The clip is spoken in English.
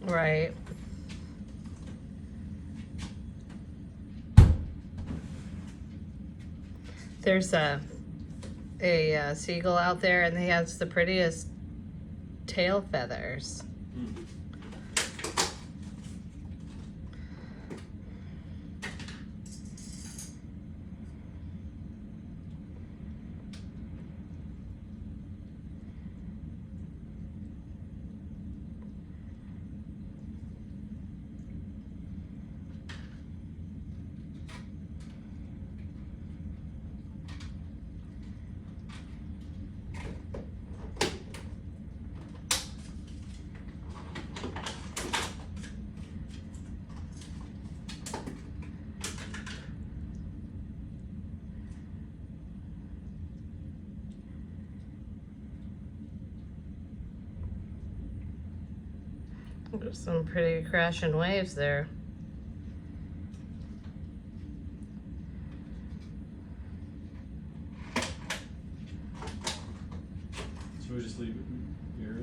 Right. There's a seagull out there, and he has the prettiest tail feathers. Hmm. There's some pretty crashing waves there. Should we just leave it here?